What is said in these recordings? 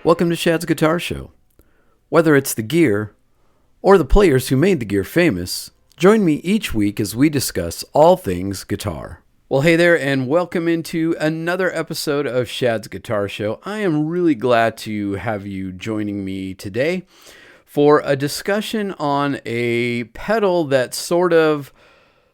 Welcome to Shad's Guitar Show. Whether it's the gear or the players who made the gear famous, join me each week as we discuss all things guitar. Well, hey there, and welcome into another episode of Shad's Guitar Show. I am really glad to have you joining me today for a discussion on a pedal that sort of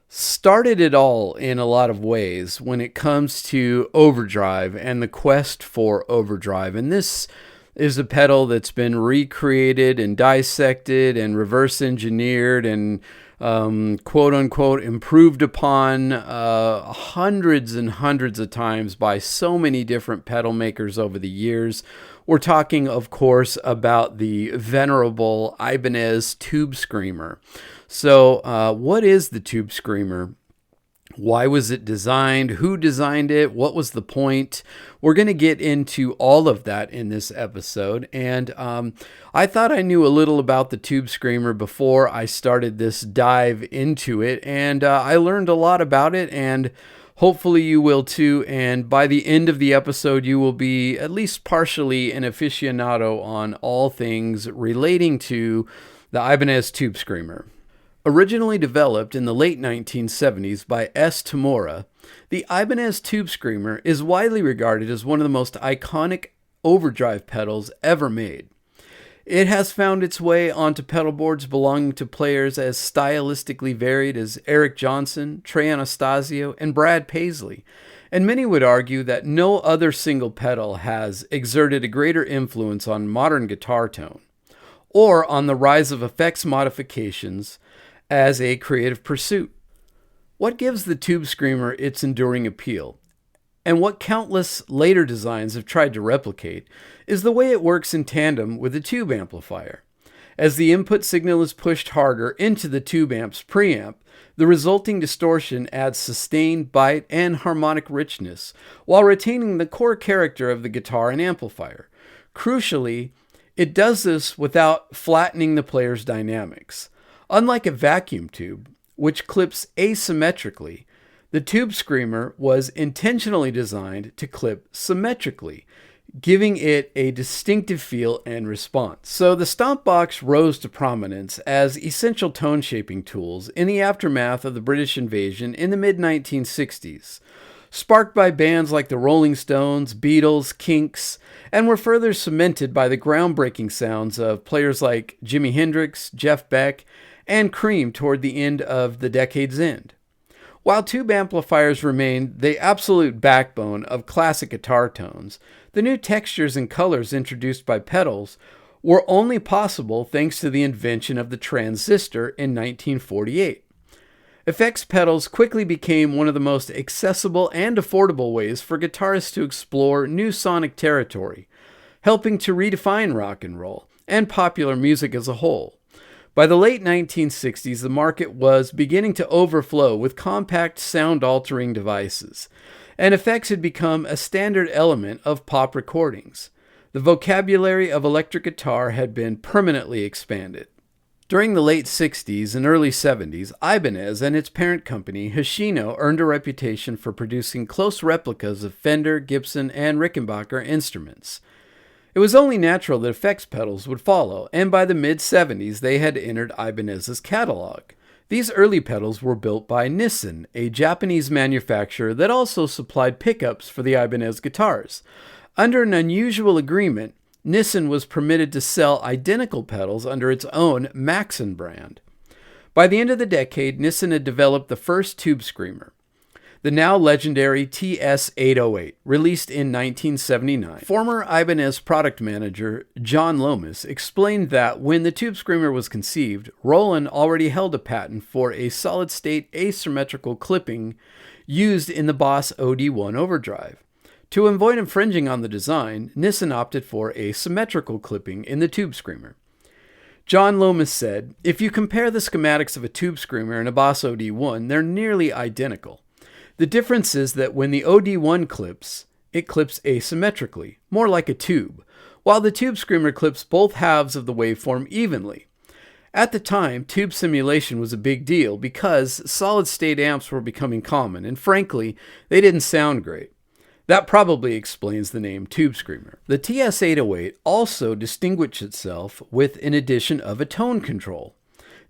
started it all in a lot of ways when it comes to overdrive and the quest for overdrive. And this is a pedal that's been recreated and dissected and reverse engineered and quote unquote improved upon hundreds and hundreds of times by so many different pedal makers over the years. We're talking, of course, about the venerable Ibanez Tube Screamer. So what is the Tube Screamer? Why was it designed? Who designed it? What was the point? We're going to get into all of that in this episode. And I thought I knew a little about the Tube Screamer before I started this dive into it. And I learned a lot about it, and hopefully you will too. And by the end of the episode, you will be at least partially an aficionado on all things relating to the Ibanez Tube Screamer. Originally developed in the late 1970s by S. Tamura, the Ibanez Tube Screamer is widely regarded as one of the most iconic overdrive pedals ever made. It has found its way onto pedal boards belonging to players as stylistically varied as Eric Johnson, Trey Anastasio, and Brad Paisley, and many would argue that no other single pedal has exerted a greater influence on modern guitar tone, or on the rise of effects modifications as a creative pursuit. What gives the Tube Screamer its enduring appeal, and what countless later designs have tried to replicate, is the way it works in tandem with a tube amplifier. As the input signal is pushed harder into the tube amp's preamp, the resulting distortion adds sustained bite and harmonic richness, while retaining the core character of the guitar and amplifier. Crucially, it does this without flattening the player's dynamics. Unlike a vacuum tube, which clips asymmetrically, the Tube Screamer was intentionally designed to clip symmetrically, giving it a distinctive feel and response. So the stomp box rose to prominence as essential tone shaping tools in the aftermath of the British invasion in the mid-1960s, sparked by bands like the Rolling Stones, Beatles, Kinks, and were further cemented by the groundbreaking sounds of players like Jimi Hendrix, Jeff Beck, and Cream toward the end of the decade's end. While tube amplifiers remained the absolute backbone of classic guitar tones, the new textures and colors introduced by pedals were only possible thanks to the invention of the transistor in 1948. Effects pedals quickly became one of the most accessible and affordable ways for guitarists to explore new sonic territory, helping to redefine rock and roll and popular music as a whole. By the late 1960s, the market was beginning to overflow with compact sound-altering devices, and effects had become a standard element of pop recordings. The vocabulary of electric guitar had been permanently expanded. During the late 60s and early 70s, Ibanez and its parent company, Hoshino, earned a reputation for producing close replicas of Fender, Gibson, and Rickenbacker instruments. It was only natural that effects pedals would follow, and by the mid-70s they had entered Ibanez's catalog. These early pedals were built by Nissin, a Japanese manufacturer that also supplied pickups for the Ibanez guitars. Under an unusual agreement, Nissin was permitted to sell identical pedals under its own Maxon brand. By the end of the decade, Nissin had developed the first Tube Screamer, the now legendary TS-808, released in 1979. Former Ibanez product manager John Lomas explained that when the Tube Screamer was conceived, Roland already held a patent for a solid-state asymmetrical clipping used in the Boss OD1 overdrive. To avoid infringing on the design, Nissin opted for a symmetrical clipping in the Tube Screamer. John Lomas said, "If you compare the schematics of a Tube Screamer and a Boss OD1, they're nearly identical. The difference is that when the OD1 clips, it clips asymmetrically, more like a tube, while the Tube Screamer clips both halves of the waveform evenly. At the time, tube simulation was a big deal because solid-state amps were becoming common, and frankly, they didn't sound great. That probably explains the name Tube Screamer. The TS-808 also distinguished itself with an addition of a tone control.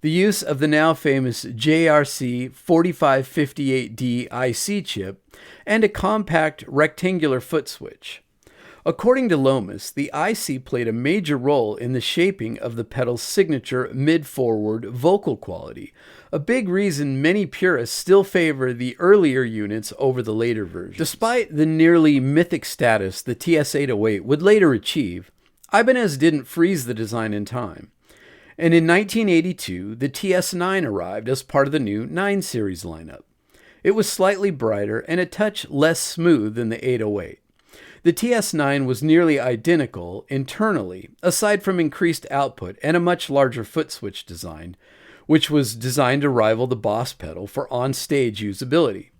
The use of the now famous JRC 4558D IC chip and a compact rectangular foot switch. According to Lomas, the IC played a major role in the shaping of the pedal's signature mid-forward vocal quality, a big reason many purists still favor the earlier units over the later versions. Despite the nearly mythic status the TS-808 would later achieve, Ibanez didn't freeze the design in time. And in 1982, the TS9 arrived as part of the new 9 series lineup. It was slightly brighter and a touch less smooth than the 808. The TS9 was nearly identical internally, aside from increased output and a much larger foot switch design, which was designed to rival the Boss pedal for on-stage usability.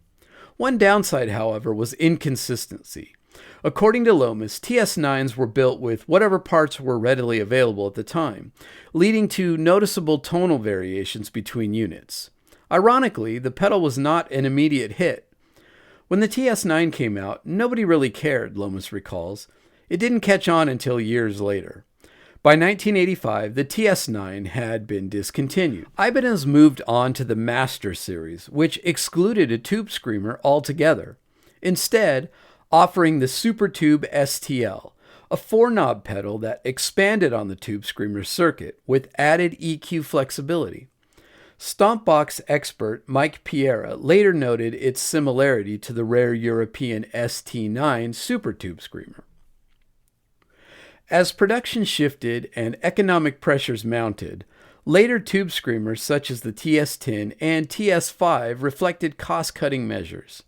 One downside, however, was inconsistency. According to Lomas, TS9s were built with whatever parts were readily available at the time, leading to noticeable tonal variations between units. Ironically, the pedal was not an immediate hit. When the TS9 came out, nobody really cared, Lomas recalls. It didn't catch on until years later. By 1985, the TS9 had been discontinued. Ibanez moved on to the Master series, which excluded a Tube Screamer altogether, instead offering the Super Tube STL, a 4-knob pedal that expanded on the Tube Screamer circuit with added EQ flexibility. Stompbox expert Mike Piera later noted its similarity to the rare European ST9 Super Tube Screamer. As production shifted and economic pressures mounted, later Tube Screamers such as the TS10 and TS5 reflected cost-cutting measures.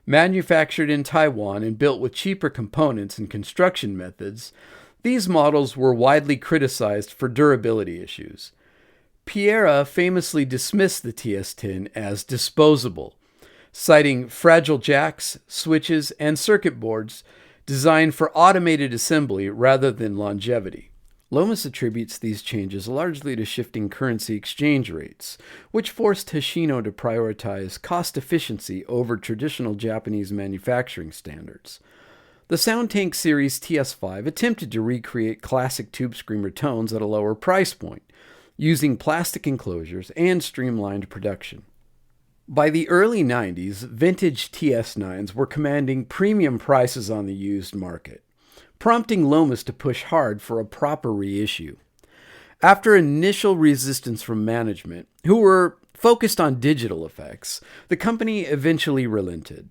Manufactured in Taiwan and built with cheaper components and construction methods, these models were widely criticized for durability issues. Piera famously dismissed the TS10 as disposable, citing fragile jacks, switches, and circuit boards designed for automated assembly rather than longevity. Lomas attributes these changes largely to shifting currency exchange rates, which forced Hoshino to prioritize cost efficiency over traditional Japanese manufacturing standards. The Soundtank Series TS5 attempted to recreate classic Tube Screamer tones at a lower price point, using plastic enclosures and streamlined production. By the early 90s, vintage TS9s were commanding premium prices on the used market, prompting Lomas to push hard for a proper reissue. After initial resistance from management, who were focused on digital effects, the company eventually relented.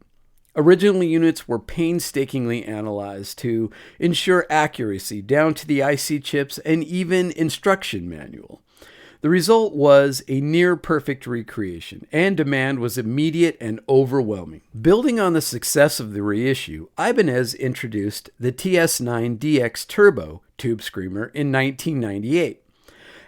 Original units were painstakingly analyzed to ensure accuracy down to the IC chips and even instruction manual. The result was a near-perfect recreation, and demand was immediate and overwhelming. Building on the success of the reissue, Ibanez introduced the TS9DX Turbo Tube Screamer in 1998,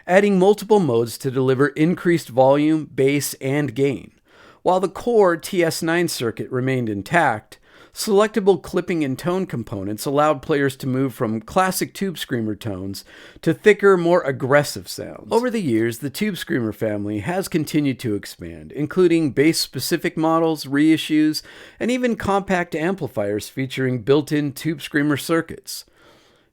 adding multiple modes to deliver increased volume, bass, and gain. While the core TS9 circuit remained intact, selectable clipping and tone components allowed players to move from classic Tube Screamer tones to thicker, more aggressive sounds. Over the years, the Tube Screamer family has continued to expand, including bass-specific models, reissues, and even compact amplifiers featuring built-in Tube Screamer circuits.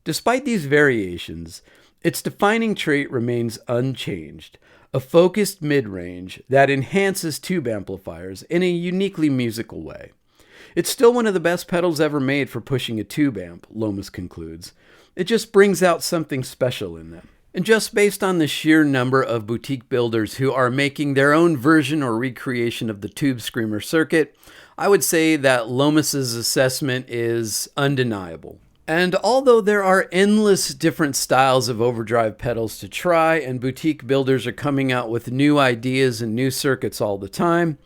Despite these variations, its defining trait remains unchanged: a focused mid-range that enhances tube amplifiers in a uniquely musical way. It's still one of the best pedals ever made for pushing a tube amp, Lomas concludes. It just brings out something special in them. And just based on the sheer number of boutique builders who are making their own version or recreation of the Tube Screamer circuit, I would say that Lomas's assessment is undeniable. And although there are endless different styles of overdrive pedals to try, and boutique builders are coming out with new ideas and new circuits all the time,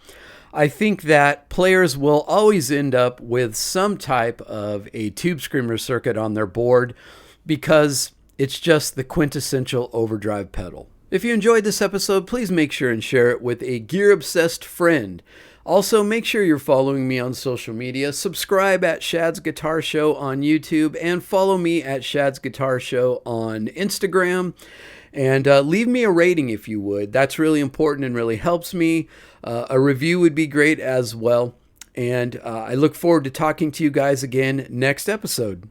I think that players will always end up with some type of a Tube Screamer circuit on their board because it's just the quintessential overdrive pedal. If you enjoyed this episode, please make sure and share it with a gear-obsessed friend. Also, make sure you're following me on social media. Subscribe at Shad's Guitar Show on YouTube and follow me at Shad's Guitar Show on Instagram. And leave me a rating if you would. That's really important and really helps me. A review would be great as well. And I look forward to talking to you guys again next episode.